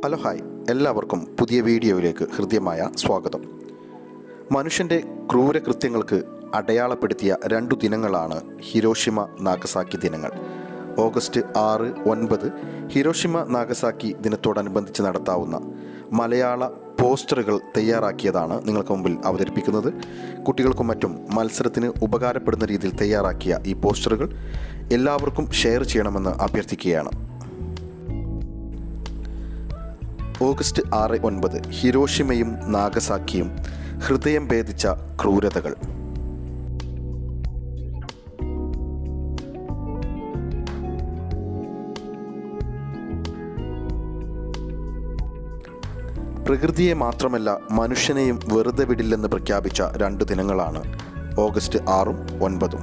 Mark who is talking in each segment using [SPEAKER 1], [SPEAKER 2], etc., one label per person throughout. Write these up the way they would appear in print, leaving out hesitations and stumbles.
[SPEAKER 1] Hello hi, എല്ലാവർക്കും പുതിയ വീഡിയോയിലേക്ക് ഹൃദ്യമായ സ്വാഗതം. മനുഷ്യൻ്റെ ക്രൂരകൃത്യങ്ങൾക്ക് അടയാളപ്പെടുത്തിയ 2 ദിനങ്ങളാണ് ഹിരോഷിമ നാഗസാക്കി ദിനങ്ങൾ. ഓഗസ്റ്റ് 6, 9 ഹിരോഷിമ നാഗസാക്കി ദിനത്തോടനുബന്ധിച്ച് നടത്താവുന്ന മലയാള പോസ്റ്ററുകൾ തയ്യാറാക്കിയതാണ് നിങ്ങൾക്ക് മുമ്പിൽ അവതരിപ്പിക്കുന്നത്. കുട്ടികൾക്കും മറ്റും മത്സരത്തിന് ഉപകാരപ്പെടുന്ന രീതിയിൽ തയ്യാറാക്കിയ ഈ പോസ്റ്ററുകൾ എല്ലാവർക്കും ഷെയർ ചെയ്യണമെന്ന് അഭ്യർത്ഥിക്കുകയാണ്. ഓഗസ്റ്റ് 6, 9 ഹിരോഷിമയും നാഗസാക്കിയും ഹൃദയം ഭേദിച്ച ക്രൂരതകൾ. പ്രകൃതിയെ മാത്രമല്ല മനുഷ്യനെയും വെറുതെ വിടില്ലെന്ന് പ്രഖ്യാപിച്ച 2 ദിനങ്ങളാണ് ഓഗസ്റ്റ് 6, 9.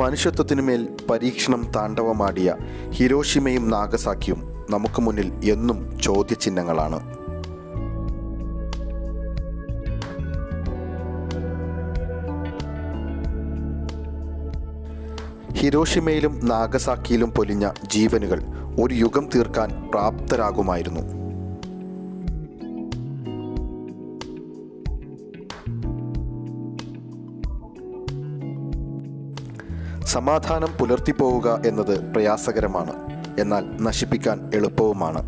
[SPEAKER 1] മനുഷ്യത്വത്തിനുമേൽ പരീക്ഷണം താണ്ഡവമാടിയ ഹിരോഷിമയും നാഗസാക്കിയും നമുക്ക് മുന്നിൽ എന്നും ചോദ്യചിഹ്നങ്ങളാണ്. ഹിരോഷിമയിലും നാഗസാക്കിയിലും പൊലിഞ്ഞ ജീവനുകൾ ഒരു യുഗം തീർക്കാൻ പ്രാപ്തരാകുമായിരുന്നു. സമാധാനം പുലർത്തിപ്പോവുക എന്നത് പ്രയാസകരമാണ്, എന്നാൽ നശിപ്പിക്കാൻ എളുപ്പവുമാണ്.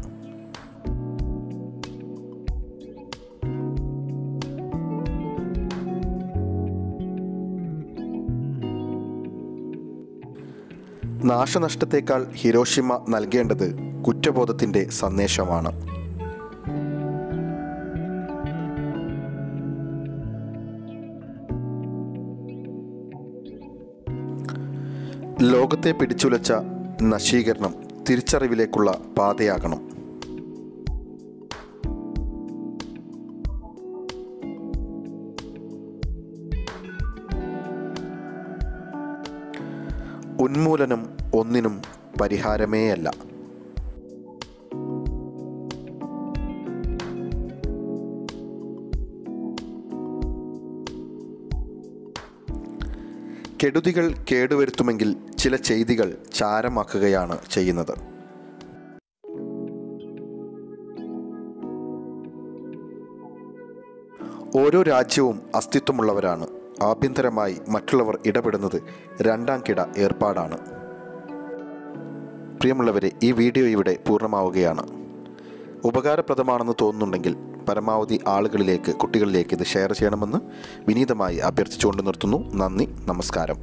[SPEAKER 1] നാശനഷ്ടത്തേക്കാൾ ഹിരോഷിമ നൽകേണ്ടത് കുറ്റബോധത്തിൻ്റെ സന്ദേശമാണ്. ലോകത്തെ പിടിച്ചുലച്ച നശീകരണം തിരിച്ചറിവിലേക്കുള്ള പാതയാകണം. ഉന്മൂലനം ഒന്നിനും പരിഹാരമേയല്ല. കെടുതികൾ കേടുവരുത്തുമെങ്കിൽ ചില ചെയ്തികൾ ചാരമാക്കുകയാണ് ചെയ്യുന്നത്. ഓരോ രാജ്യവും അസ്തിത്വമുള്ളവരാണ്. ആഭ്യന്തരമായി മറ്റുള്ളവർ ഇടപെടുന്നത് 2ാം കിട ഏർപ്പാടാണ്. പ്രിയമുള്ളവരെ, ഈ വീഡിയോ ഇവിടെ പൂർണ്ണമാവുകയാണ്. ഉപകാരപ്രദമാണെന്ന് തോന്നുന്നുണ്ടെങ്കിൽ പരമാവധി ആളുകളിലേക്ക്, കുട്ടികളിലേക്ക് ഇത് ഷെയർ ചെയ്യണമെന്ന് വിനീതമായി അഭ്യർത്ഥിച്ചുകൊണ്ട് നിർത്തുന്നു. നന്ദി, നമസ്കാരം.